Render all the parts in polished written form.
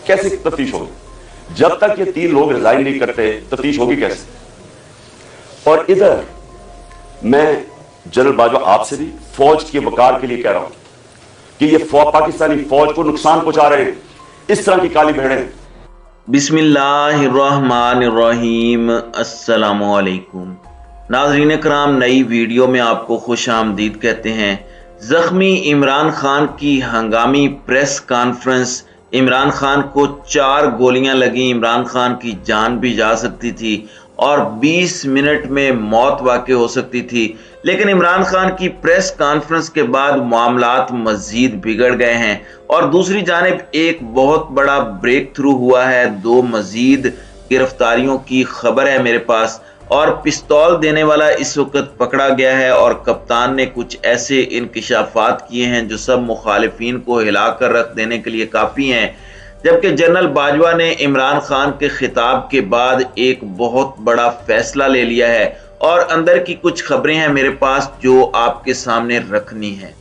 कैसे तफ्तीश होगी? जब तक ये 3 लोग रिजाइन नहीं करते तफ्तीश होगी कैसे? और इधर मैं जनरल बाजवा आपसे भी फौज के वकार के लिए कह रहा हूं कि ये पाकिस्तानी फौज को नुकसान पहुंचा रहे हैं, इस तरह की काली भेड़ें। बिस्मिल्लाहिर्रहमानिर्रहीम। अस्सलामुअलैकुम नाज़रीन कराम, नई वीडियो में आपको खुश आमदीद कहते हैं। जख्मी इमरान खान की हंगामी प्रेस कॉन्फ्रेंस। इमरान खान को 4 गोलियां लगी, इमरान खान की जान भी जा सकती थी और 20 मिनट में मौत वाक़ई हो सकती थी, लेकिन इमरान खान की प्रेस कॉन्फ्रेंस के बाद मामलात मजीद बिगड़ गए हैं। और दूसरी जानिब एक बहुत बड़ा ब्रेक थ्रू हुआ है, 2 मजीद गिरफ्तारियों की खबर है मेरे पास, और पिस्तौल देने वाला इस वक्त पकड़ा गया है और कप्तान ने कुछ ऐसे इंकिशाफात किए हैं जो सब मुखालिफिन को हिलाकर रख देने के लिए काफ़ी हैं। जबकि जनरल बाजवा ने इमरान खान के खिताब के बाद एक बहुत बड़ा फैसला ले लिया है और अंदर की कुछ खबरें हैं मेरे पास जो आपके सामने रखनी है।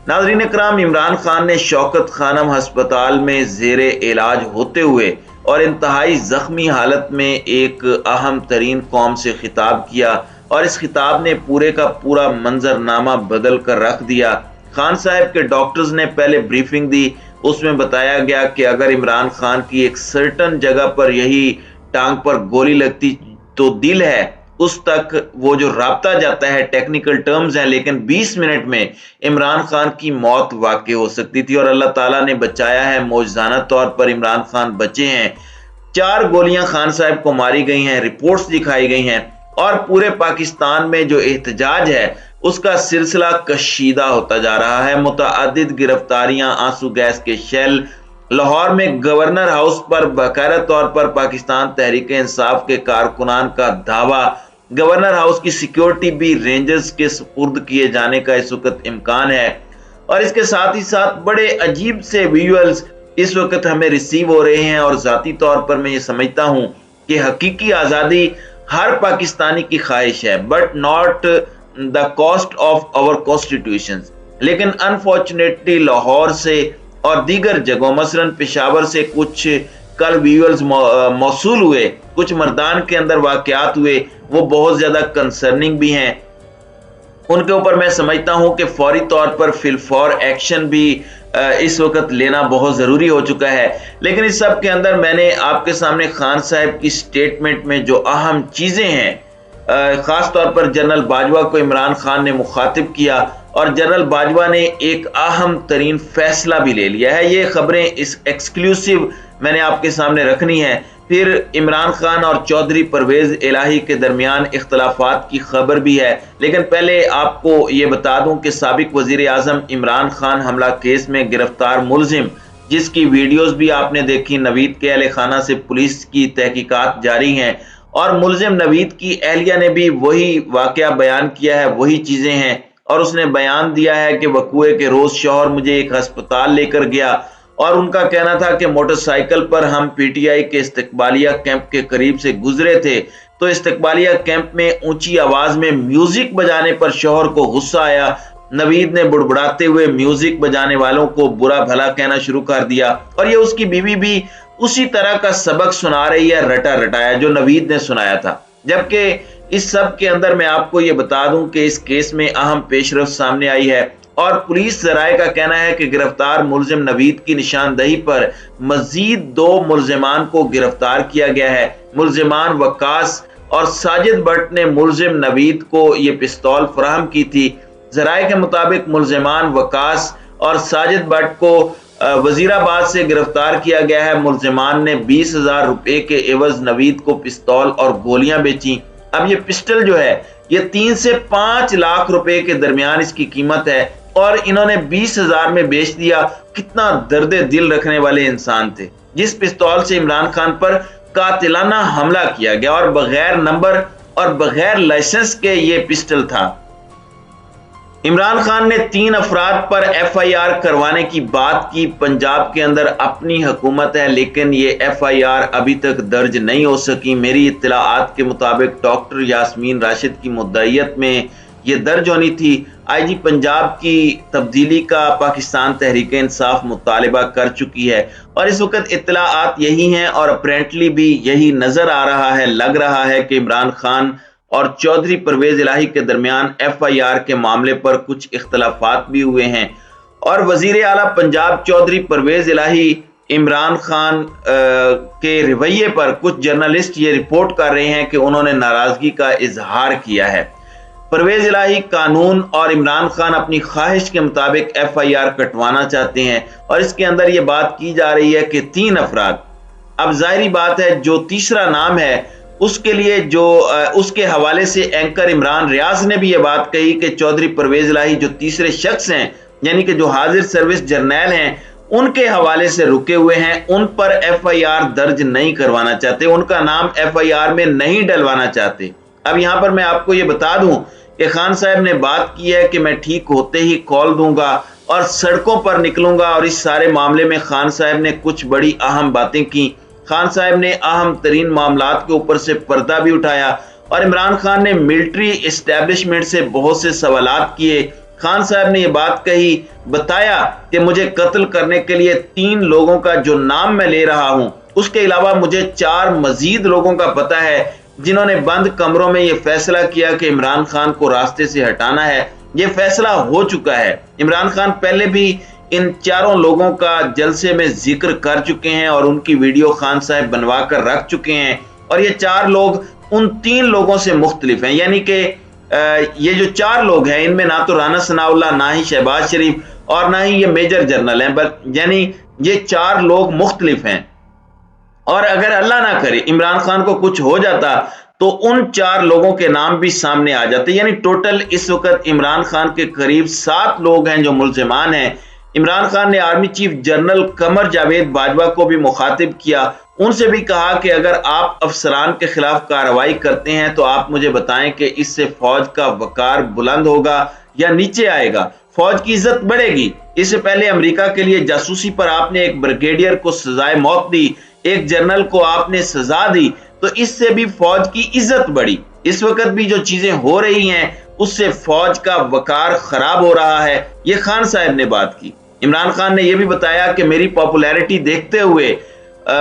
नाज़रीन कराम, इमरान खान ने शौकत खानम हस्पताल में ज़ेरे इलाज होते हुए और इंतहाई ज़ख्मी हालत में एक अहम तरीन कौम से खिताब किया और इस खिताब ने पूरे का पूरा मंजरनामा बदल कर रख दिया। खान साहब के डॉक्टर्स ने पहले ब्रीफिंग दी, उसमें बताया गया कि अगर इमरान खान की एक सर्टन जगह पर यही टांग पर गोली लगती तो दिल है उस तक वो जो राब्ता जाता है, टेक्निकल टर्म्स हैं, लेकिन 20 मिनट में इमरान खान की मौत वाक़ई हो सकती थी और अल्लाह ताला ने बचाया है। मौजज़ाना तौर पर इमरान खान बचे हैं। 4 गोलियां खान साहब को मारी गई हैं, रिपोर्ट्स दिखाई गई हैं और पूरे पाकिस्तान में जो एहतजाज है उसका सिलसिला कशीदा होता जा रहा है। मुतअद्दिद गिरफ्तारियां, आंसू गैस के शेल, लाहौर में गवर्नर हाउस पर बाकायदा तौर पर पाकिस्तान तहरीक इंसाफ के कारकुनान का दावा, गवर्नर हाउस की सिक्योरिटी भी रेंजर्स के सुपुर्द किए जाने का इस वक्त इम्कान है। और इसके साथ ही साथ बड़े अजीब से विजुअल्स इस वक्त हमें रिसीव हो रहे हैं और ज़ाती तौर पर मैं ये समझता हूँ कि हकीकी आज़ादी हर पाकिस्तानी की ख्वाहिश है, but not the cost of our constitution. लेकिन अनफॉर्चुनेटली लाहौर से और दीगर जगहों मसलन पेशावर से कुछ कल विजुअल्स मौसूल हुए, कुछ मर्दान के अंदर वाकयात हुए, वो बहुत ज़्यादा कंसर्निंग भी हैं। उनके ऊपर मैं समझता हूं कि फौरी तौर पर फिलफौर एक्शन भी इस वक्त लेना बहुत ज़रूरी हो चुका है। लेकिन इस सब के अंदर मैंने आपके सामने खान साहब की स्टेटमेंट में जो अहम चीज़ें हैं, ख़ास तौर पर जनरल बाजवा को इमरान खान ने मुखातिब किया और जनरल बाजवा ने एक अहम तरीन फैसला भी ले लिया है। ये खबरें इस एक्सक्लूसिव मैंने आपके सामने रखनी है। फिर इमरान खान और चौधरी परवेज इलाही के दरमियान इख्तलाफात की खबर भी है। लेकिन पहले आपको ये बता दूं कि साबिक वजीर आजम इमरान खान हमला केस में गिरफ्तार मुलजिम, जिसकी वीडियोस भी आपने देखी, नवीद के अहले खाना से पुलिस की तहकीकात जारी हैं और मुलजिम नवीद की अहलिया ने भी वही वाकया बयान किया है, वही चीज़ें हैं और उसने बयान दिया है कि वकूए के रोज़ शौहर मुझे एक अस्पताल लेकर गया और उनका कहना था कि मोटरसाइकिल पर हम पीटीआई के इस्तकबालिया कैंप के करीब से गुजरे थे तो इस्तकबालिया कैंप में ऊंची आवाज में म्यूजिक बजाने पर शौहर को गुस्सा आया। नवीद ने बुड़बुड़ाते हुए म्यूजिक बजाने वालों को बुरा भला कहना शुरू कर दिया और ये उसकी बीवी भी उसी तरह का सबक सुना रही है, रटा रटाया, जो नवीद ने सुनाया था। जबकि इस सब के अंदर मैं आपको ये बता दूं कि इस केस में अहम पेशरफ सामने आई है और पुलिस ज़राए का कहना है कि गिरफ्तार मुलजिम नवीद की निशानदही पर मजीद 2 मुलजिमान को गिरफ्तार किया गया है। मुलजिमान वकास और साजिद भट्ट ने मुलजिम नवीद को ये पिस्तौल फराहम की थी। ज़राए के मुताबिक मुलजिमान वकास और साजिद भट्ट को वजीराबाद से गिरफ्तार किया गया है। मुलजिमान ने 20,000 रुपए के एवज नवीद को पिस्तौल और गोलियां बेची। अब ये पिस्टल जो है ये 3 से 5 लाख रुपए के दरमियान इसकी कीमत है और इन्होंने 20,000 में बेच दिया। कितना दर्द दिल रखने वाले इंसान थे। जिस पिस्तौल से इमरान खान पर कातिलाना हमला किया गया और बगैर नंबर और बगैर लाइसेंस के ये पिस्टल था। इमरान खान ने 3 अफराद पर FIR करवाने की बात की। पंजाब के अंदर अपनी हुकूमत है लेकिन ये FIR अभी तक दर्ज नहीं हो सकी। मेरी इत्तलाआत के मुताबिक डॉक्टर यास्मीन राशिद की मुद्दईयत में ये दर्ज होनी थी। आईजी पंजाब की तब्दीली का पाकिस्तान तहरीक इंसाफ मुतालिबा कर चुकी है और इस वक्त इत्तलाआत यही हैं और अप्रेंटली भी यही नजर आ रहा है, लग रहा है कि इमरान खान और चौधरी परवेज इलाही के दरमियान FIR के मामले पर कुछ इख्तलाफात भी हुए हैं और वजीर आला पंजाब चौधरी परवेज इलाही इमरान खान के रवैये पर कुछ जर्नलिस्ट ये रिपोर्ट कर रहे हैं कि उन्होंने नाराजगी का इजहार किया है। परवेज इलाही कानून और इमरान खान अपनी ख्वाहिश के मुताबिक FIR कटवाना चाहते हैं और इसके अंदर ये बात की जा रही है कि 3 अफराद, अब जाहिर बात है जो तीसरा नाम है उसके लिए जो उसके हवाले से एंकर इमरान रियाज ने भी ये बात कही कि चौधरी परवेज इलाही जो तीसरे शख्स हैं यानी कि जो हाजिर सर्विस जर्नैल हैं उनके हवाले से रुके हुए हैं, उन पर FIR दर्ज नहीं करवाना चाहते, उनका नाम FIR में नहीं डलवाना चाहते। अब यहां पर मैं आपको ये बता दूं कि खान साहब ने बात की है कि मैं ठीक होते ही कॉल दूंगा और सड़कों पर निकलूंगा और इस सारे मामले में खान साहब ने कुछ बड़ी अहम बातें की। खान साहब ने अहम तरीन मामलात के ऊपर से पर्दा भी उठाया और इमरान खान ने मिलिट्री एस्टेब्लिशमेंट से बहुत से सवालात किए। खान साहब ने यह बात कही, बताया कि मुझे कत्ल करने के लिए 3 लोगों का जो नाम मैं ले रहा हूं उसके अलावा मुझे 4 मजीद लोगों का पता है जिन्होंने बंद कमरों में यह फैसला किया कि इमरान खान को रास्ते से हटाना है। यह फैसला हो चुका है। इमरान खान पहले भी इन 4 लोगों का जलसे में जिक्र कर चुके हैं और उनकी वीडियो खान साहब बनवा कर रख चुके हैं और ये 4 लोग उन 3 लोगों से मुख्तलिफ हैं। यानी कि ये जो 4 लोग हैं इनमें ना तो राना सनाउल्लाह, ना ही शहबाज शरीफ और ना ही ये मेजर जनरल हैं, यानी ये 4 लोग मुख्तलिफ हैं। और अगर अल्लाह ना करे इमरान खान को कुछ हो जाता तो उन 4 लोगों के नाम भी सामने आ जाते। यानी टोटल इस वक्त इमरान खान के करीब 7 लोग हैं जो मुल्जिमान हैं। इमरान खान ने army chief general Qamar Javed Bajwa को भी मुखातिब किया, उनसे भी कहा कि अगर आप अफसरान के खिलाफ कार्रवाई करते हैं तो आप मुझे बताएं कि इससे फौज का वकार बुलंद होगा या नीचे आएगा, फौज की इज्जत बढ़ेगी। इससे पहले अमेरिका के लिए जासूसी पर आपने एक ब्रिगेडियर को सजाए मौत दी, एक जनरल को आपने सजा दी, तो इससे भी फौज की इज्जत बढ़ी। इस वक्त भी जो चीजें हो रही हैं उससे फौज का वकार खराब हो रहा है। ये खान साहब ने बात की। इमरान खान ने यह भी बताया कि मेरी पॉपुलैरिटी देखते हुए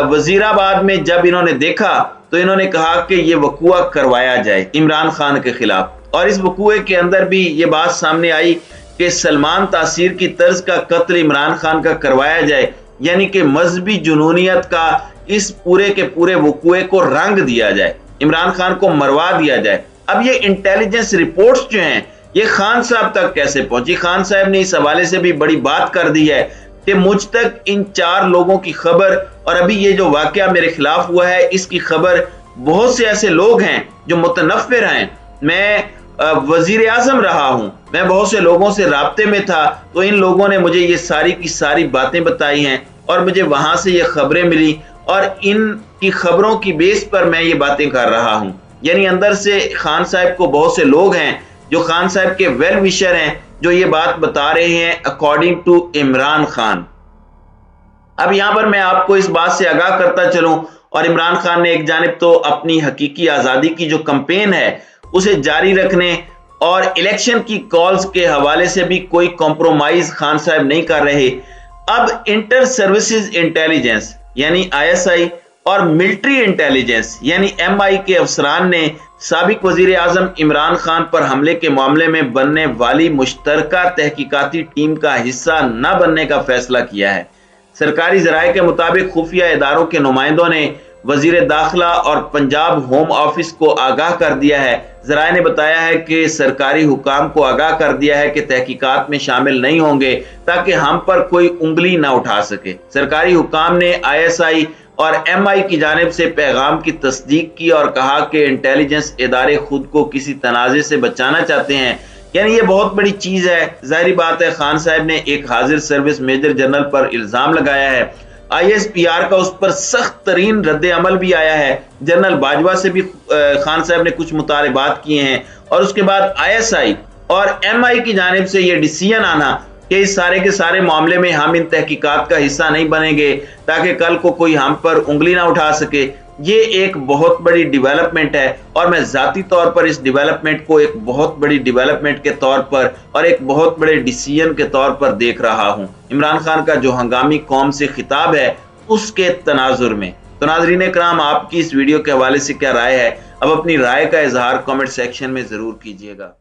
वजीराबाद में जब इन्होंने देखा तो इन्होंने कहा कि ये वकूआ करवाया जाए इमरान खान के खिलाफ और इस वकूए के अंदर भी ये बात सामने आई कि सलमान तासीर की तर्ज का कत्ल इमरान खान का करवाया जाए, यानी कि मजहबी जुनूनियत का इस पूरे के पूरे वकूए को रंग दिया जाए, इमरान खान को मरवा दिया जाए। अब ये इंटेलिजेंस रिपोर्ट्स जो हैं ये खान साहब तक कैसे पहुंची? खान साहब ने इस हवाले से भी बड़ी बात कर दी है कि मुझ तक इन 4 लोगों की खबर और अभी ये जो वाकया मेरे खिलाफ हुआ है इसकी खबर बहुत से ऐसे लोग हैं जो मुतनफ़िर हैं। मैं वजीर आजम रहा हूं, मैं बहुत से लोगों से राब्ते में था, तो इन लोगों ने मुझे ये सारी की सारी बातें बताई हैं और मुझे वहां से ये खबरें मिली और इन की खबरों की बेस पर मैं ये बातें कर रहा हूं। यानी अंदर से खान साहब को बहुत से लोग हैं जो खान साहब के वेल विशर हैं जो ये बात बता रहे हैं अकॉर्डिंग टू इमरान खान। अब यहां पर मैं आपको इस बात से आगाह करता चलूं और इमरान खान ने एक जानिब तो अपनी हकीकी आजादी की जो कैंपेन है उसे जारी रखने और इलेक्शन की कॉल्स के हवाले से भी कोई कॉम्प्रोमाइज खान साहब नहीं कर रहे। अब इंटर सर्विसेज इंटेलिजेंस यानी ISI और मिलिट्री इंटेलिजेंस यानी MI के अफसरान ने साबिक वजीर आजम इमरान खान पर हमले के मामले में बनने वाली मुश्तरका तहकीकाती टीम का हिस्सा न बनने का फैसला किया है। सरकारी जराये के मुताबिक खुफिया इदारों के नुमाइंदों ने वजीर दाखिला और पंजाब होम ऑफिस को आगाह कर दिया है। जराये ने बताया है कि सरकारी हुकाम को आगाह कर दिया है कि तहकीकात में शामिल नहीं होंगे ताकि हम पर कोई उंगली ना उठा सके। सरकारी हुकाम ने ISI और MI की जानिब से पैगाम की तस्दीक की और कहा कि इंटेलिजेंस इदारे खुद को किसी तनाज़े से बचाना चाहते हैं। यानी ये बहुत बड़ी चीज है। जाहिर बात है खान साहब ने एक हाजिर सर्विस मेजर जनरल पर इल्जाम लगाया है, ISPR का उस पर सख्त तरीन रद्द अमल भी आया है। जनरल बाजवा से भी खान साहब ने कुछ मुतालबात किए हैं और उसके बाद ISI और MI की जानिब से यह डिसीजन आना कि इस सारे के सारे मामले में हम इन तहकीकात का हिस्सा नहीं बनेंगे ताकि कल को कोई हम पर उंगली ना उठा सके। ये एक बहुत बड़ी डेवलपमेंट है और मैं ज़ाती तौर पर इस डेवलपमेंट को एक बहुत बड़ी डेवलपमेंट के तौर पर और एक बहुत बड़े डिसीजन के तौर पर देख रहा हूँ। इमरान खान का जो हंगामी कौम से खिताब है उसके तनाजुर में। तो नाज़रीन इकराम, आपकी इस वीडियो के हवाले से क्या राय है? अब अपनी राय का इजहार कमेंट सेक्शन में ज़रूर कीजिएगा।